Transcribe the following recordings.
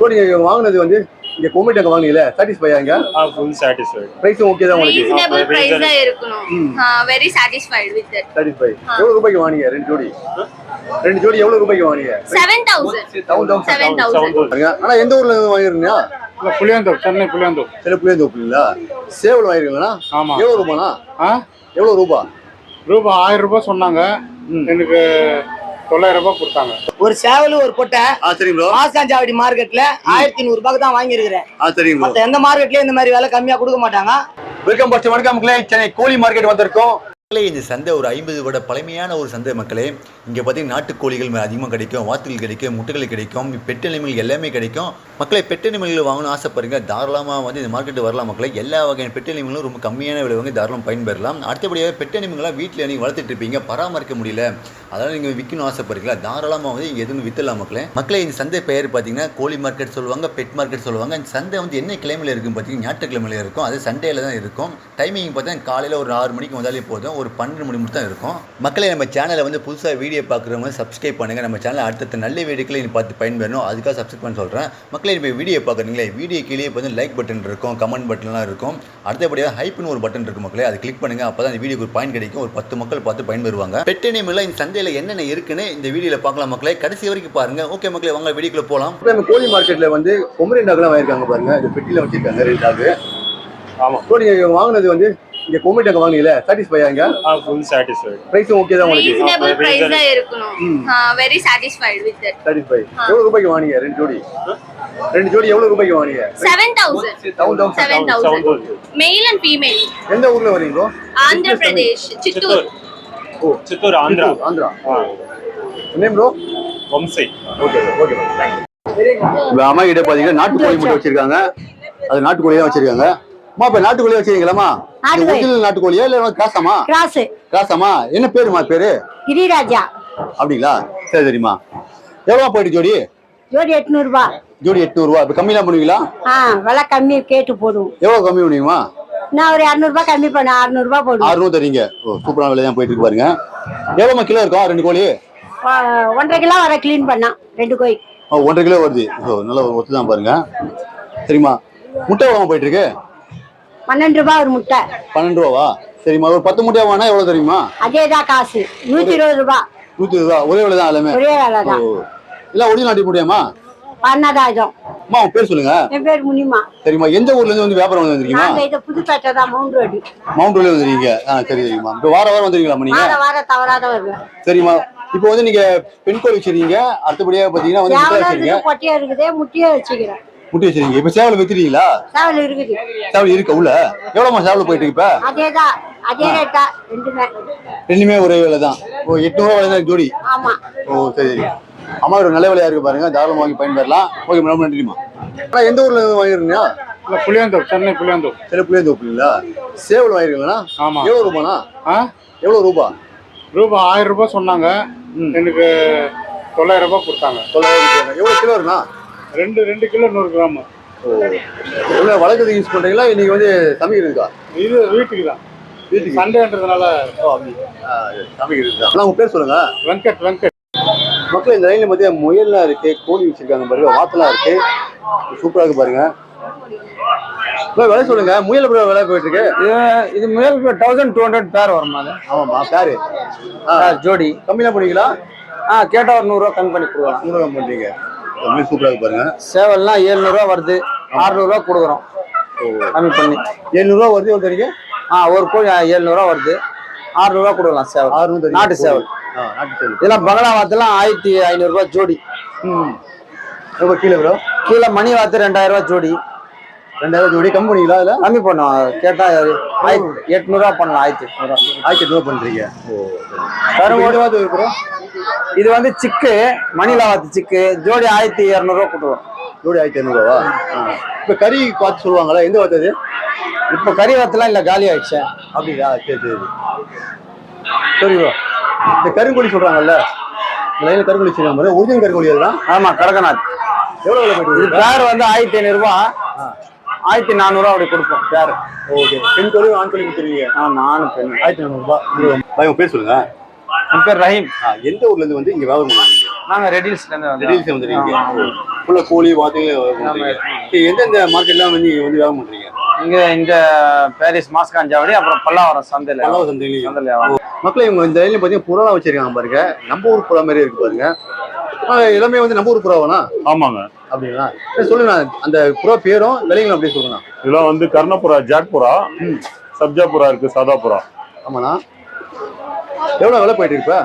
So நீங்கள் வாங்கினது வந்து இங்கே கோமெண்ட் அங்கே வாங்கினீங்களே சாட்டிஸ்ஃபை ஆங்க? Full satisfied. பிரைஸும் ஓகே தான் உங்களுக்கு? ரீசனபிள் பிரைஸ் தான் இருக்கணும். Very satisfied with it. Satisfy. எவ்வளவு ரூபாய்க்கு வாங்குனீங்க ரெண்டு ஜோடி? ரெண்டு ஜோடி எவ்வளவு ரூபாய்க்கு வாங்குனீங்க? 7000. ஆனா எந்த ஊர்ல இருந்து வாங்கிருந்தீங்க? புளியாந்தோப்பு, சென்னை புளியாந்தோப்பு. சில புளியாந்தோப்புங்களா? சேவல் வாங்கிருக்கீங்களா? ஆமா. எவ்வளவு ரூபானா? எவ்வளவு ரூபா? 1000 ரூபாய் சொன்னாங்க, எனக்கு 900 ரூபாய் கொடுத்தாங்க. ஒரு சேவல் ஒரு பொட்டை சரி ப்ரோ மாசாஞ்சாவடி மார்க்கெட்ல 1100 ரூபாய்க்கு தான் வாங்கி இருக்கிறேன். சரி ப்ரோ. எந்த மார்க்கெட்லயும் இந்த மாதிரி விலை கம்மியா கொடுக்க மாட்டாங்க. வெல்கம் பஸ்ட் வணக்கம் மக்களே, சென்னை கோழி மார்க்கெட் வந்திருக்கோம். இந்த சந்தை ஒரு 50 வருட பழமையான ஒரு சந்தை மக்களே. இங்கே பார்த்தீங்கன்னா நாட்டுக்கோழிகள் அதிகமாக கிடைக்கும், வாத்துகள் கிடைக்கும், முட்டைகள் கிடைக்கும், பெட் அனிமல்கள் எல்லாமே கிடைக்கும். மக்களை பெட் அனிமல்கள் வாங்கணும்னு ஆசைப்படுறீங்க, தாராளமாக வந்து இந்த மார்க்கெட்டு வரலாம் மக்களே. எல்லா வகையான பெட் அனிமல்களும் ரொம்ப கம்மியான விலை வாங்கி தாராளம் பயன்பெறலாம். அடுத்தபடியாக பெட் அனிமல்களாக வீட்டில் நீங்கள் வளர்த்துட்டு இருப்பீங்க, பராமரிக்க முடியல, அதனால் நீங்கள் விற்கணும் ஆசைப்படுறீங்களா, தாராளமாக வந்து இங்கே எதுவும் விற்றலாம் மக்களே. மக்களே இந்த சந்தை பெயர் பார்த்தீங்கன்னா கோழி மார்க்கெட் சொல்லுவாங்க, பெட் மார்க்கெட் சொல்லுவாங்க. இந்த சந்தை வந்து என்ன கிழமையில் இருக்குன்னு பார்த்தீங்கன்னா ஞாயிற்றுக்கிழமையில் இருக்கும், அது சண்டேல தான் இருக்கும். டைமிங் பார்த்தீங்கன்னா காலையில் ஒரு 6 மணிக்கு வந்தாலே போதும், ஒரு 12 மணி மட்டும் தான் இருக்கும். மக்களே நம்ம சேனலை வந்து புதுசாக வீடியோ பார்க்குறவங்க சப்ஸ்கிரைப் பண்ணுங்கள். நம்ம சேனல் அடுத்த நல்ல வீடியோக்களை பார்த்து பயன்பெறணும், அதுக்காக சப்ஸ்கிரைப் பண்ண சொல்கிறேன். மக்களே இப்போ வீடியோ பார்க்குறீங்களே, வீடியோ கீழே வந்து லைக் பட்டன் இருக்கும், கமெண்ட் பட்டன்லாம் இருக்கும். அடுத்தபடியாக ஹைப்னு ஒரு பட்டன் இருக்கும் மக்களே, அதை கிளிக் பண்ணுங்கள். அப்போ தான் இந்த வீடியோக்கு ஒரு பாயிண்ட் கிடைக்கும், ஒரு 10 மக்கள் பார்த்து பயன்பெறுவாங்க. பெட் அனிமல்ல இந்த சந்தையில் என்னென்ன இருக்குன்னு இந்த வீடியோவில் பார்க்கலாம் மக்களே, கடைசி வரைக்கும் பாருங்கள். ஓகே மக்களே, வாங்க வீடியோக்குள்ள போகலாம். நம்ம கோழி மார்க்கெட்டில் வந்து பொம்மரின் டாக்லாம் வாங்கியிருக்காங்க பாருங்க, இது பெட்டியில் வச்சிருக்காங்க 2 டாக். ஆமாம். ஸோ நீங்கள் வாங்கினது வந்து இங்கே கோமெண்ட் அங்கே வாங்கினீங்களே சாட்டிஸ்ஃபை ஆங்க? Full satisfied. பிரைஸும் ஓகே தான் உங்களுக்கு? ரீசனபிள் பிரைஸ் தான் இருக்கணும். Very satisfied with it. Satisfy. எவ்வளவு ரூபாய்க்கு வாங்குனீங்க ரெண்டு ஜோடி? ரெண்டு ஜோடி எவ்வளவு ரூபாய்க்கு வாங்குனீங்க? 7000. Male and female. எந்த ஊர்ல வரீங்க? ஆந்திர பிரதேஷ், சித்தூர். ஓ, Chittoor, Andhra. Name bro? Vamsi. Okay okay. இப்போ அம்மா கிட்ட பாத்தீங்கன்னா நாட்டுக்கோழி மட்டும் வச்சிருக்காங்க, அது நாட்டுக்கோழி தான் வச்சிருக்காங்க. அம்மா இப்ப நாட்டுக்கோழி வச்சிருக்கீங்களாமா? ஒரிஜினல் நாட்டுக்கோழியா இல்ல கிராஸாமா? கிராஸாமா. என்ன பேருமா பேரு? கிரிராஜா. அப்படிங்களா? சரி சரிம்மா. எவ்வளவு போயிட்டு ஜோடி? ஜோடி 800 ரூபாய். ஜோடி 800 ரூபாய். இப்ப கம்மிலாம் பண்ணுவீங்களா? விலை கம்மி கேட்டு போடுவோம். எவ்வளவு கம்மி பண்ணுவீங்கம்மா? நான் ஒரு 200 ரூபாய் கம்மி பண்ண 600 ரூபாய் போடுவோம். 600 தரீங்க. ஓ, சூப்பரான விலை தான் போயிட்டு இருக்கு பாருங்க. எவ்வளவு கிலோ இருக்கும் ரெண்டு கோழி? 1.5 கிலோ வர கிளீன் பண்ணா ரெண்டு கோழி. 1.5 கிலோ வருது. நல்ல ஒத்து தான் பாருங்க. சரிம்மா. முட்டை எவ்வளவு போயிட்டு இருக்கு? 12 ரூபாய் ஒரு முட்டை. 12 ரூபாவா? சரிம்மா. ஒரு 10 முட்டையா வாங்கினா எவ்வளவு தெரியுமா? அதேதான் காசு 120 ரூபாய். 120 ரூபாய். ஒரே விலை தான் எல்லாமே? ஒரே விலை தான். இல்ல ஒரிஜினல் நாட்டு முட்டையாமா? 14000. அம்மா உங்க பேர் சொல்லுங்க. என் பேர் முனிமா. சரிம்மா. எந்த ஊர்ல இருந்து வந்து வியாபாரம் வந்திருக்கீங்க? நாங்க இது புதுப்பேட்டை தான், மவுண்ட் ரோடு. மவுண்ட் ரோட்ல வந்திருக்கீங்க. சரி சரிம்மா. இப்போ வாரம் வந்துருக்கீங்களா நீங்க? வார தவறாத வருவேன். சரிம்மா. இப்போ வந்து நீங்க பெண் கோழி வச்சிருக்கீங்க, அடுத்தபடியா பாத்தீங்கன்னா வந்து முட்டை வச்சிருக்கீங்க. பொட்டியா இருக்குது, முட்டையே வச்சுக்கிறேன். முட்டை வச்சிருக்கீங்க. இப்ப சேவல் வித்துறீங்களா? சேவல் இருக்குது. சேவல் இருக்கு உள்ள. எவ்வளவுமா சேவல் போயிட்டு இருக்கு இப்ப? அதேதான், அதே ரேட்டா ரெண்டுமே ஒரே விலை தான். ஓ, 800 ரூபாய் தான் ஜோடி. ஆமா. ஓ சரி சரி. அம்மா ஒரு நல்ல விலையா இருக்கு பாருங்க, தாராளமா வாங்கி பயன்பெறலாம். ஓகே, ரொம்ப நன்றிமா. ஆனா எந்த ஊர்ல இருந்து வாங்கிருக்கீங்க? புளியாந்தோப்பு, சென்னை புளியாந்தோப்பு. சரி, புளியாந்தோப்புங்களா? சேவல் வாங்கிருக்கீங்களா? ஆமா. எவ்வளவு ரூபானா? எவ்வளவு ரூபா? 1000 ரூபாய் சொன்னாங்க, எனக்கு 900 ரூபாய் கொடுத்தாங்க. 900. எவ்வளவு கிலோ இருக்குண்ணா? 2 கிலோ 100 கிராம். எவ்வளவு வளர்க்குறதுக்கு யூஸ் பண்றீங்களா, இன்னைக்கு வந்து சமைக்கிறதுக்கா? இது வீட்டுக்கு தான். வீட்டுக்கு சண்டேன்றதுனால சமைக்கிறது தான். உங்க பேர் சொல்லுங்க. வெங்கட். மக்கள் இந்த லைன்ல மத்திய முயல்லாம் இருக்கு, கோழி வச்சிருக்காங்க பாருங்க, வாத்தெல்லாம் இருக்கு, சூப்பரா இருக்கு பாருங்க. விலை சொல்லுங்க. முயல் எப்படி விலை போயிட்டு இருக்கு? இது முயல் 1200 பேர் வருமா? ஆமாமா, பேரு ஜோடி. கம்மியா பண்ணுவீங்களா? கேட்டா ஒரு 100 ரூபாய் கம்மி பண்ணி கொடுக்கலாம். 100 ரூபாய் பண்றீங்க. சூப்பரா இருக்கு பாருங்க. சேவல்லாம் 700 ரூபாய் வருது, 600 ரூபாய் கொடுக்குறோம் கம்மி பண்ணி. 700 ரூபாய் வருது. எவ்வளவு தரீங்க? ஒரு கோழி 700 ரூபாய் வருது, 600 ரூபாய் கொடுக்கலாம். சேவல் 600 நாட்டு சேவல். இதெல்லாம் பங்களா வாத்தெல்லாம் 1500 ரூபாய் ஜோடி. ரொம்ப கீழே ப்ரோ. கீழே மணி வாத்து 2000 ரூபாய் ஜோடி. 2000 ஜோடி. கம்மி பண்ணிங்களா? இல்ல கம்மி பண்ணுவோம். கேட்டா 800 ரூபாய் பண்ணலாம். 1800 ரூபாய் பண்றீங்க. இது வந்து சிக்கு, மணிலா வாத்து சிக்கு ஜோடி 1200 ரூபாய் கொடுத்துருவோம். ஜோடி 1500 ரூபாவா? இப்ப கறி பார்த்து சொல்லுவாங்களா, எந்த வாத்து அது? இப்ப கறி வாத்துலாம் இல்ல, காலி ஆயிடுச்சு. அப்படியா? சரி சரி சரி ப்ரோ. இந்த கருங்கோழி சொல்றாங்கல்ல, இந்த லைன்ல கருங்கோழி வச்சிருக்காங்க, ஒரிஜினல் கருங்கோழி அதுதான்? ஆமா, கடகநாத். எவ்வளவு விலை போயிட்டு? இது பேர் வந்து 1500 ரூபாய், 1400 ரூபாய் அப்படி கொடுப்போம் பேர். ஓகே. பெண் கோழி ஆண் கோழி கொடுத்துருவீங்க? ஆமா, ஆணு பெண். 1400 ரூபாய். உங்க பேர் சொல்லுங்க. என் பேர் ரஹீம். எந்த ஊர்ல இருந்து வந்து இங்க வியாபாரம் பண்ணுவீங்க? நாங்க ரெடில்ஸ்ல இருந்து வந்துருக்கீங்க. ஃபுல்லா கோழி வாத்துகள் எந்தெந்த மார்க்கெட்லாம் வந்து நீங்க வந்து வியாபாரம் பண்றீங்க? இங்க பாரிஸ் மாஸ்காஞ்சாவடி அப்புறம் பல்லாவரம் சந்தையில பல்லாவரம் சந்தையில வியாபாரம். மக்களே இவங்க இந்த லைன்ல பாத்தீங்கன்னா புறாலாம் வச்சிருக்காங்க பாருங்க. நம்ம ஊர் புறா மாதிரி இருக்கு பாருங்க. எல்லாமே வந்து நம்ம ஊர் புறாவானா? ஆமாங்க. அப்படிங்களா? சொல்லுங்க அந்த புறா பேரும் விலைங்களும் அப்படியே சொல்லுங்க. இதெல்லாம் வந்து கர்ணப்புறா, ஜாக் புறா, சப்ஜா புறா இருக்கு, சாதா புறா. ஆமாண்ணா. எவ்வளவு விலை போயிட்டு இருப்ப?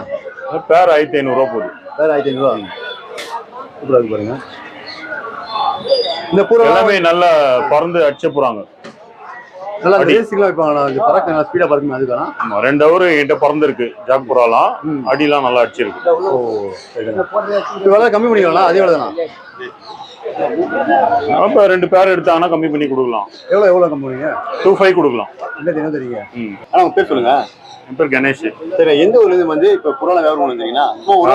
பேர் 1500 ரூபா போகுது. வேற 1500 ரூபா ஆகும். சூப்பரா இருக்கு பாருங்க. இந்த புறா எல்லாமே நல்ல பறந்து அடிச்ச புறாங்க. நல்லா ரேசிங்லாம் வைப்பாங்களா? அது பறக்க நல்லா ஸ்பீடா பறக்குமே அதுக்கான? ஆமா, 2 ஹவர் என்கிட்ட பறந்து இருக்கு ஜாக் புறாலாம். அடிலாம் நல்லா அடிச்சிருக்கு. இது விலை கம்மி பண்ணிக்கலாம். அதே விலை தானா? அப்ப 2 பேர் எடுத்தாங்கன்னா கம்மி பண்ணி கொடுக்கலாம். எவ்வளவு கம்மி பண்ணுவீங்க? 25 கொடுக்கலாம். என்ன தெரியுங்க? ஆனா உங்க பேர் சொல்லுங்க. என் பேர் கணேஷ். சரி, எந்த ஊர்ல இருந்து வந்து இப்ப புறால வியாபாரம் பண்றீங்கன்னா?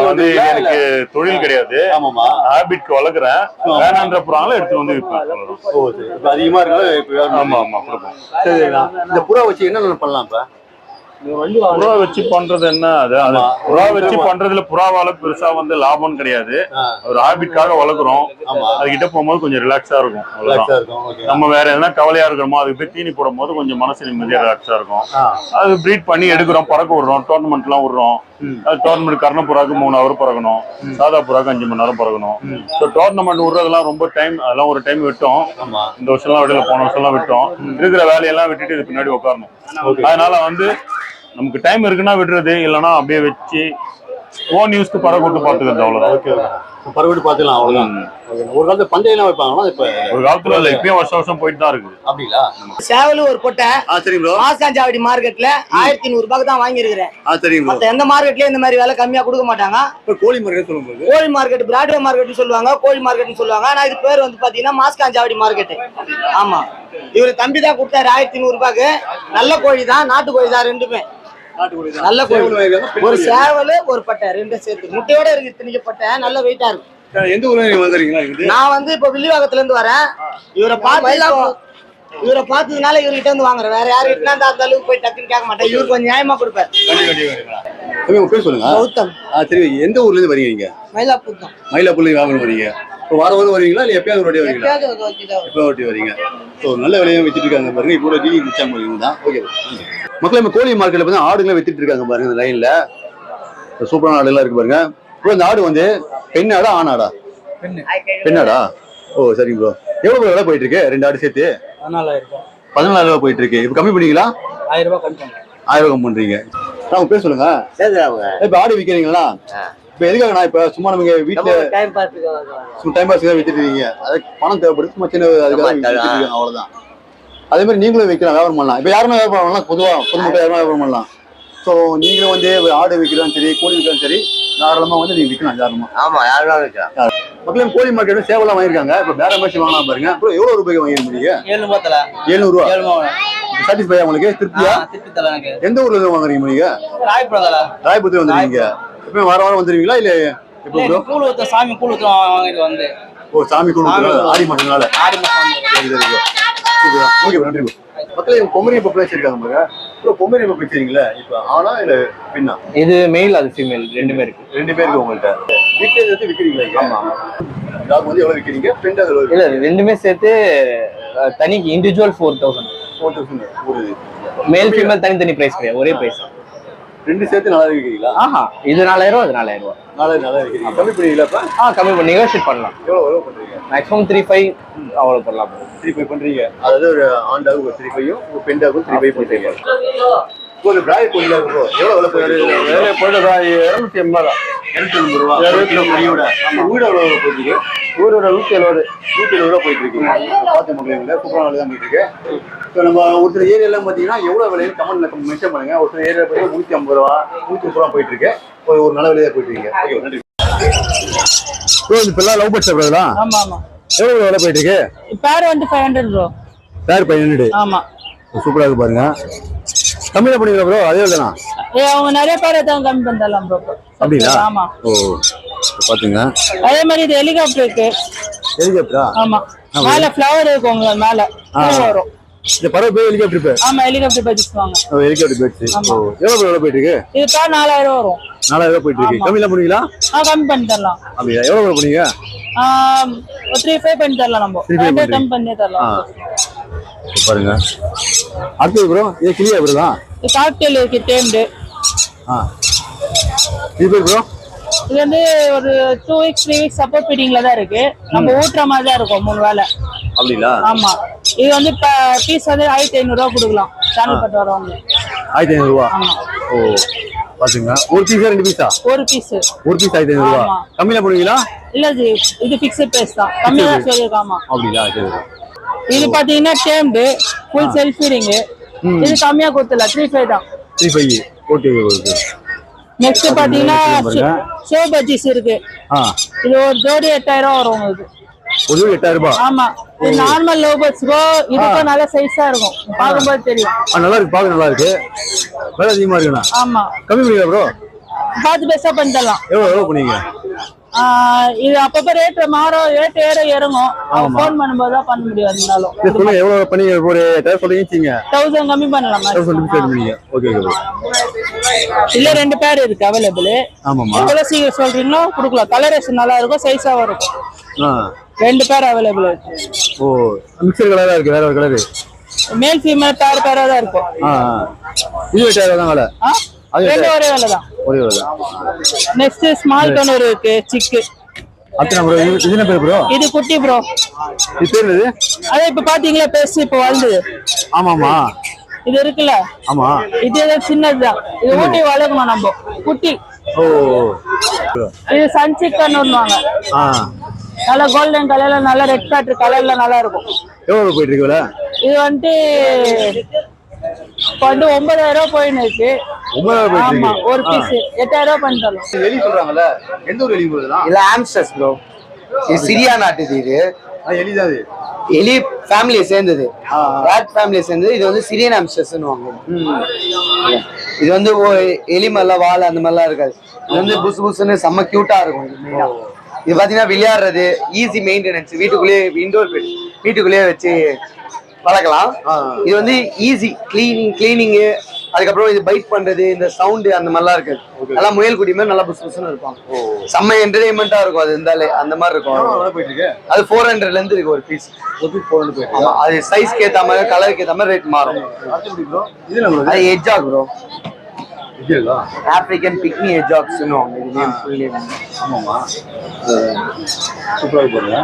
வந்து எனக்கு தொழில் கிடையாது. ஆமாமா. ஹாபிட்க்கு வளர்க்குறேன். வேணான்ற புறாங்களை எடுத்து வந்து விற்பேன். ஓ சரி. இப்ப அதிகமா இருக்கு. ஆமா ஆமா கொடுப்போம். சரிங்களா? இந்த புறா வச்சு என்னென்ன பண்ணலாம் இப்ப? புறா வச்சு பண்றது என்ன? அது புறா வச்சு பண்றதுல புறாவால பெருசா வந்து லாபம் கிடையாது. ஒரு ஹாபிட்காக வளர்க்குறோம். அதுகிட்ட போகும்போது கொஞ்சம் ரிலாக்ஸா இருக்கும். நம்ம வேற எதனா கவலையா இருக்கிறோமோ அதுக்கு போய் தீனி போடும் போது கொஞ்சம் மனசு நிம்மதியா ரிலாக்ஸா இருக்கும். அது ப்ரீட் பண்ணி எடுக்கிறோம், பறக்க விடுறோம், டோர்னமெண்ட் எல்லாம் விடுறோம். டோர்னமெண்ட் கர்ணப்புறாக்கு 3 ஹவர் பறக்கணும், சாதா புறாக்கு 5 மணி நேரம் பறக்கணும். ஸோ டோர்னமெண்ட் விடுறதெல்லாம் ரொம்ப டைம், அதெல்லாம் ஒரு டைம் விட்டோம். இந்த வருஷம்லாம் விடல, போன வருஷம்லாம் விட்டோம். இருக்கிற வேலையெல்லாம் விட்டுட்டு இது பின்னாடி உட்காரணும். அதனால வந்து நமக்கு டைம் இருக்குன்னா விடுறது, இல்லைன்னா அப்படியே வச்சு ஓன் யூஸ்க்கு பறக்க விட்டு பார்த்துக்கிறது, அவ்வளோதான். பறவைட்டு பார்த்துக்கலாம், அவ்வளோதான். ஒரு காலத்துல பந்தயம்லாம் வைப்பாங்களா? இப்ப ஒரு காலத்துல இல்லை, இப்பயும் வருஷம் போயிட்டு தான் இருக்குது. அப்படிங்களா? சேவல் ஒரு கொட்டை சரி ப்ரோ. மாஸ்காஞ்சாவடி மார்க்கெட்ல 1500 ரூபாய்க்கு தான் வாங்கியிருக்கிறேன். சரி ப்ரோ. மத்த எந்த மார்க்கெட்லயும் இந்த மாதிரி விலை கம்மியா கொடுக்க மாட்டாங்க. இப்ப கோழி மார்க்கெட் சொல்லும்போது கோழி மார்க்கெட், பிராட்வே மார்க்கெட்னு சொல்லுவாங்க, கோழி மார்க்கெட்னு சொல்லுவாங்க. ஆனா இது பேர் வந்து பாத்தீங்கன்னா மாஸ்காஞ்சாவடி மார்க்கெட். ஆமா, இவரு தம்பி தான் கொடுத்தாரு 1500 ரூபாய்க்கு. நல்ல கோழி தான், நாட்டு கோழி தான், ரெண்டுமே நல்ல கோழி. ஒரு சேவல் ஒரு பட்டை ரெண்டும் சேர்த்து முட்டையோட இருக்கு, திணிக்கப்பட்ட நல்ல வெயிட்டா இருக்கு. எந்த ஊர்ல நீங்க வந்துறீங்களா? நான் வந்து இப்ப வில்லிவாக்கத்துல இருந்து வரேன். இவரை பார்த்ததுனால இவர்கிட்ட இருந்து வாங்குறேன். வேற யாருக்கிட்ட அந்த அளவுக்கு போய் டக்குன்னு கேட்க மாட்டேன். இவருக்கு கொஞ்சம் நியாயமா கொடுப்பேன். உங்க பேர் சொல்லுங்க. கௌதம். சரி, எந்த ஊர்ல இருந்து வரீங்க? மயிலாப்பூர் தான். மயிலாப்பூர்ல வியாபாரம் வரீங்க. இப்போ வாரம் வருவீங்களா இல்ல எப்பயாவது ஒரு வரீங்களா? எப்போ வரீங்க? ஸோ நல்ல விலையும் வித்துட்டு இருக்காங்க பாருங்க. இப்போ டீ மிச்சம் தான். ஓகே மக்களே, நம்ம கோழி மார்க்கெட்ல வந்து ஆடுகளை வித்துட்டு இருக்காங்க பாருங்க. இந்த லைன்ல சூப்பரான ஆடுலாம் இருக்கு பாருங்க. இப்போ இந்த ஆடு வந்து பெண்ணாடா ஆணாடா? பெண்ணாடா? ஓ சரி ப்ரோ. எவ்வளவு விலை போயிட்டு இருக்கு? 2 ஆடு சேர்த்து 14,000 ரூபாய் போயிட்டு இருக்கு. இப்போ கம்மி பண்ணீங்களா? 1000 ரூபாய் கம்மி பண்ணுங்க. 1000 ரூபாய் கம்மி பண்றீங்க. உங்க பேர் சொல்லுங்க. இப்ப ஆடு விற்கிறீங்களா? இப்ப எதுக்காக? இப்ப சும்மா நம்ம வீட்டுல டைம் பாஸ்க்கு வித்துட்டு இருக்கீங்க. அதுக்கு பணம் தேவைப்படுது, சும்மா சின்ன அதுக்காக, அவ்வளவுதான். அதே மாதிரி நீங்களும் விற்கலாம், வியாபாரம் பண்ணலாம். இப்ப யாருமே வியாபாரம் பண்ணலாம், பொதுமக்கள் யாருமே வியாபாரம் பண்ணலாம். ஸோ நீங்களும் வந்து ஆடு விற்கிறாலும் சரி, கோழி விற்கிறாலும் சரி, தாராளமா வந்து நீங்க விற்கலாம். தாராளமா. ஆமா, யாரும் விற்கலாம். மக்களே, கோழி மார்க்கெட் சேவலாம் வாங்கிருக்காங்க. இப்ப வேற மாதிரி வாங்கலாம் பாருங்க. அப்புறம் எவ்வளவு ரூபாய்க்கு வாங்கிருக்கீங்க? 700 ரூபா. சாட்டிஸ்ஃபை உங்களுக்கு? திருப்தியா? எந்த ஊர்ல இருந்து வாங்குறீங்க நீங்க? ராயபுரத்துல வந்துருக்கீங்க. இப்ப வாரம் வந்துருவீங்களா இல்ல எப்போ? சாமி கூழ் வாங்கிட்டு வந்து. ஓ, சாமி கூழ் ஆடி மாசம்னால. ஓகே, நன்றி. மக்களே, பொம்மரி பப்ளாச்சு இருக்காங்க பாருங்க. இப்போ பொம்மரி பப் வச்சிருக்கீங்களா? இப்போ ஆனா இல்ல பெண்ணா? இது மெயில், அது ஃபீமேல், ரெண்டுமே இருக்கு. 2 பேருக்கு உங்கள்கிட்ட வீட்டுல எடுத்து விற்கிறீங்களா? ஆமா. டாக் வந்து எவ்வளவு விற்கிறீங்க? பெண் டாக் இல்ல, ரெண்டுமே சேர்த்து தனிக்கு இண்டிவிஜுவல் 4000. ஒரு மேல் ஃபீமேல் தனித்தனி பிரைஸ் கிடையாது, ஒரே பிரைஸ். 2 சேர்த்து 4000 விற்கிறீங்களா? ஆஹா, இது 4000, அது 4000. 4000 விற்கிறீங்க. கம்மி பண்ணுவீங்களா? கம்மி பண்ணி நெகோஷியேட் பண்ணலாம். எவ்வளவு பண்றீங்க? மேக்ஸிமம் 3-5 அவ்வளவு பண்ணலாம். 3-5 பண்றீங்க. அதாவது ஒரு ஆண் டாக் 3-5, ஒரு பெண் டாக் 3-5 பண்றீங்க. ஒரு பிராய்லர் கோழி ப்ரோ எவ்வளவு விலை போயிட்டு? வேலை போயிட்டு 280 ரூபா. 280 கோழியோட ஊட எவ்வளவு போயிட்டு? ஊரோட 170 ரூபா போயிட்டு இருக்கு. பார்த்து மக்களே, சூப்பரான தான் போயிட்டு இருக்கு. இப்போ நம்ம ஒருத்தர் ஏரியாலாம் பார்த்தீங்கன்னா எவ்வளவு விலைன்னு கமெண்ட்ல மென்ஷன் பண்ணுங்க. ஒருத்தர் ஏரியா போய் 150 ரூபா 130 ரூபா போயிட்டு இருக்கு. ஒரு நல்ல விலையா போயிட்டு இருக்கீங்க. ஓகே, நன்றி. இப்ப எல்லாம் லவ் பர்ட்ஸ் சாப்பிடுறதா? ஆமா ஆமா. எவ்வளவு விலை போயிட்டு இருக்கு? பேர் வந்து 500 ப்ரோ. பேர் 500. ஆமா, சூப்பரா இருக்கு பாருங்க. கம்மியா பண்ணிக்கலாம் ப்ரோ. அதே தானா? அவங்க நிறைய பேர் தான் கம்மி பண்ணலாம் ப்ரோ. அப்படிங்களா? ஆமா. ஓ, பாத்துங்க. அதே மாதிரி இது ஹெலிகாப்டர் இருக்கு. ஹெலிகாப்டரா? ஆமா, மேல ஃப்ளவர் இருக்கு, உங்க மேல வரும். இந்த பறவை பேர் ஹெலிகாப்டர் பேர். ஆமா ஹெலிகாப்டர் பர்ச்சேஸ் வாங்க. Helicopter fares. எவ்வளவு போயிட்டு இருக்கு? இது 4000 வரும். 4000 போயிட்டு இருக்கு. கம்மில பண்ணுவீங்களா? கம்மி பண்ணி தரலாம். அப்படியா? எவ்வளவு பண்ணுவீங்க? 35 பண்ணி தரலாம் நம்ம. கம்மி பண்ணி தரலாம். பாருங்க. அடுத்து ப்ரோ இது கிளியா ப்ரோ தான். இது காக்டெயில் இருக்கு டேம்டு. இது பேர் ப்ரோ. இது வந்து ஒரு 2 weeks 3 weeks சப்போர்ட் ஃபீடிங்ல தான் இருக்கு. நம்ம ஊட்ற மாதிரி தான் இருக்கும் 3 வேளை. அப்படிங்களா? ஆமா. இது வந்து பீஸ் வந்து 1500 ரூபாய் கொடுக்கலாம். சேனல் பட்டு வரவங்க. 1500 ரூபாய். ஆமா. ஓ. பாத்தீங்களா? ஒரு பீஸா ரெண்டு பீஸா? ஒரு பீஸ். ஒரு பீஸ் 1500 ரூபாய். கம்மில பண்ணுவீங்களா? இல்ல ஜி இது ஃபிக்ஸ்ட் பிரைஸ் தான். கம்மியா தான் சொல்லிருக்காமா. அப்படிங்களா? சரி. இது பாத்தீங்கன்னா டேம்டு ஃபுல் செல்ஃப் ஃபீடிங். இது கம்மியா கொடுத்தல 35 தான். 35. Okay okay. நெக்ஸ்ட் பாத்தீங்கன்னா ஷோ பஜ்ஜீஸ் இருக்கு. இது ஒரு ஜோடி 8000 வரும் உங்களுக்கு. ஒரு ஜோடி 8000 ரூபாய். ஆமா. இது நார்மல் லோபஸ்கோ இதுக்கு நல்ல சைஸா இருக்கும். பாக்கும்போது தெரியும். நல்லா இருக்கு, பாக்க நல்லா இருக்கு. விலை அதிகமா இருக்குண்ணா. ஆமா. கம்மி பண்ணுவீங்களா ப்ரோ? பார்த்து பெஸ்டா பண்ணிடலாம். எவ்வளவு பண்ணுவீங்க? இது அப்பப்ப ரேட் மாறும், ரேட் இறங்கும். ஃபோன் பண்ணும்போது தான் பண்ண முடியும். இருந்தாலும் சொல்லுங்க எவ்வளவு பண்ணி ஒரு 8000 சொல்றீங்க. 1000 கம்மி பண்ணலாம். 1000 பண்ணுவீங்க. Okay okay. இல்ல 2 பேர் இருக்கு அவைலபிள். ஆமாமா. எவ்வளவு சீக்கிரம் சொல்றீங்களோ கொடுக்கலாம். கலரேஷன் நல்லா இருக்கும், சைஸா இருக்கும். 2 பேர் அவைலபிள் இருக்கு. ஓ மிக்சர் கலரா இருக்கு. வேற ஒரு கலர். மேல் ஃபீமேல் பேரா தான் இருக்கும். இது 8000 தான் கலர். ரெண்டு ஒரே வேலை தான். ஒரே வேலை தான். நெக்ஸ்ட் ஸ்மால் டோனர் இருக்கு சிக்கு. அத்தனை ப்ரோ. இது என்ன பேர் ப்ரோ? இது குட்டி ப்ரோ. இது பேர் என்னது? அதே இப்ப பாத்தீங்களா பெருசு இப்ப வளர்ந்தது. ஆமாமா. இது இருக்குல்ல? ஆமா. இது சின்னதுதான். இது ஊட்டி வளர்க்கணும் நம்ம குட்டி. ஓ. இது சன் சிக்கன் வருவாங்க. நல்ல கோல்டன் கலர்ல நல்ல ரெட் பேட்டர் கலர்ல நல்லா இருக்கும். எவ்வளவு போயிட்டு இருக்கு விலை? இது வந்து 9000 போயின்னு இருக்கு. 9000 போயிட்டு ஆமா. இருக்கு. ஒரு பீஸ் 8000 பண்ணி தரலாம். எலி சொல்றாங்கல்ல, எந்த ஒரு எலி போகுதுனா? இல்ல ஆம்ஸ்டர்ஸ் ப்ரோ. இது சிரியா நாட்டு இது. எலி தான் இது. எலி ஃபேமிலியை சேர்ந்தது. ராட் ஃபேமிலியை சேர்ந்தது. இது வந்து சிரியன் ஆம்ஸ்டர்ஸ்னு வாங்குவோம். இது வந்து எலி மாதிரிலாம் வால் அந்த மாதிரிலாம் இருக்காது. இது வந்து புசு புசுன்னு செம்ம கியூட்டா இருக்கும். இது மெயினா இது பாத்தீங்கன்னா விளையாடுறது ஈஸி மெயின்டெனன்ஸ். வீட்டுக்குள்ளேயே இன்டோர் வீட்டுக்குள்ளேயே வச்சு வளர்க்கலாம். இது வந்து ஈஸி கிளீனிங்கு. அதுக்கப்புறம் இது பைட் பண்றது, இந்த சவுண்டு அந்த மாதிரிலாம் இருக்காது. நல்லா முயல் குடி மாதிரி நல்லா புசு புசுன்னு இருப்பாங்க. செம்ம என்டர்டைன்மெண்டா இருக்கும். அது இருந்தாலே அந்த மாதிரி இருக்கும். அது 400ல இருந்து இருக்கு ஒரு பீஸ். ஒரு பீஸ் 400 போயிட்டு. அது சைஸ்க்கு ஏத்த மாதிரி கலருக்கு ஏத்த மாதிரி ரேட் மாறும். அது எட்ஜாக் ப்ரோ. ஆப்பிரிக்கன் பிக்னி எட்ஜாக்ஸ்னு வாங்க. இது நேம் ஃபுல் நேம். ஆமாமா. சூப்பரா போறீங்க.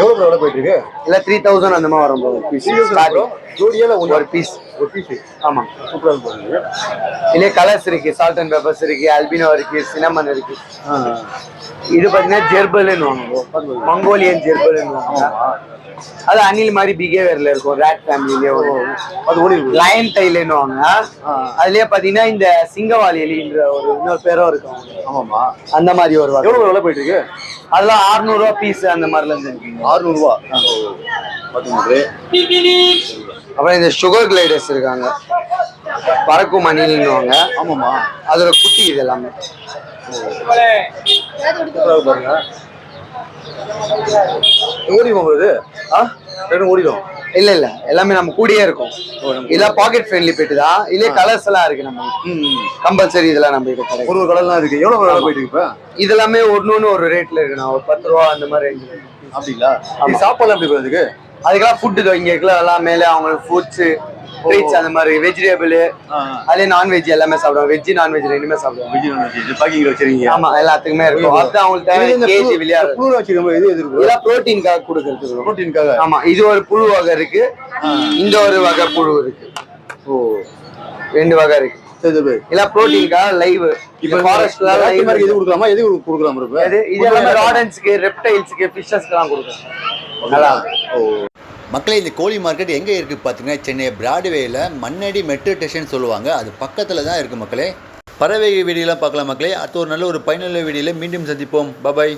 எவ்வளவு ப்ரோ போயிட்டு இருக்கு? இல்ல 3000 அந்த மாதிரி வரும் ப்ரோ. பீஸ் ஜோடியால ஒரு பீஸ். ஒரு பீஸ். ஆமா. சூப்பரா போறீங்க. இல்ல கலர்ஸ் இருக்கு. சால்ட் அண்ட் பெப்பர்ஸ் இருக்கு, அல்பினோ இருக்கு, சினமன் இருக்கு. இது பாத்தீங்கன்னா ஜெர்பல்னு வாங்க. மங்கோலியன் ஜெர்பல்னு வாங்க. அது அணில் மாதிரி பிஹேவியர்ல இருக்கும். ராட் ஃபேமிலிலே ஒரு லயன் டைல்னு வாங்க. அதுலயே பாத்தீங்கன்னா இந்த சிங்கவாலி எலின்ற ஒரு இன்னொரு பேரும் இருக்கும். ஆமாமா. அந்த மாதிரி ஒரு எவ்வளவு விலை போயிட்டு இருக்கு? அதெல்லாம் 600 ரூபாய் பீஸ் அந்த மாதிரில இருந்து இருக்கு. 600 ரூபாய். அப்புறம் இந்த சுகர் கிளைடர்ஸ் இருக்காங்க. பறக்கும் அணில்னு வாங்க. ஆமாமா. அதோட குட்டி இது எல்லாமே. பாருங்க. ஓடிடும் இது. ஓடிடும். இல்ல இல்ல எல்லாமே நம்ம கூடயே இருக்கும். இதெல்லாம் பாக்கெட் ஃப்ரெண்ட்லி பெட்டு தான். இல்ல கலர்ஸ் எல்லாம் இருக்கு. நம்ம கம்பல்சரி இதெல்லாம் நம்ம கிட்ட கிடைக்கும். ஒரு கலர்லாம் இருக்கு. எவ்வளவு விலை போயிட்டு இருக்கு? இதெல்லாமே ஒன்னு ஒரு ரேட்ல இருக்கு. நான் ஒரு 10 ரூபா அந்த மாதிரி ரேஞ்சில் இருக்கு. அப்படிங்களா? சாப்பாடு எப்படி போகுதுக்கு? அதுக்கெல்லாம் ஃபுட்டு இங்க இருக்கலாம். எல்லாம் மேலே அவங்களுக்கு ஃப்ரூட்ஸ் ட்ரீட்ஸ் அந்த மாதிரி வெஜிடபிள் அதே நான்வெஜ் எல்லாமே சாப்பிடுவோம். வெஜ் நான்வெஜ் ரெண்டுமே சாப்பிடுவோம். வெஜ் நான்வெஜ் பாக்கிங் வச்சிருக்கீங்க? ஆமா எல்லாத்துக்குமே இருக்கும். அதுதான் அவங்களுக்கு தேவை. கேஜி விளையாடு புழு வச்சிருக்கோம். இது இருக்கு. இதெல்லாம் புரோட்டீனுக்காக கொடுக்கறதுக்கு. புரோட்டீனுக்காக. ஆமா. இது ஒரு புழு வகை இருக்கு. இந்த ஒரு வகை புழு இருக்கு. ஓ 2 வகை இருக்கு. சரி. இல்ல புரோட்டீனுக்காக லைவ். இப்போ ஃபாரஸ்ட்ல லைவ் மாதிரி இது கொடுக்கலாமா? எது கொடுக்கலாம் ப்ரோ? இது எல்லாமே ராடன்ஸ்க்கு, ரெப்டைல்ஸ்க்கு, ஃபிஷஸ்க்குலாம் கொடுக்கலாம். நல்லா. ஓ மக்களே, இந்த கோழி மார்க்கெட் எங்கே இருக்குது பார்த்தீங்கன்னா சென்னை பிராட்வேயில் மண்ணடி மெட்ரோ ஸ்டேஷன் சொல்லுவாங்க. அது பக்கத்தில் தான் இருக்குது மக்களே. பறவை வீடியோலாம் பார்க்கலாம் மக்களே. அடுத்த ஒரு நல்ல ஒரு பயனுள்ள வீடியோவில் மீண்டும் சந்திப்போம். பாய்.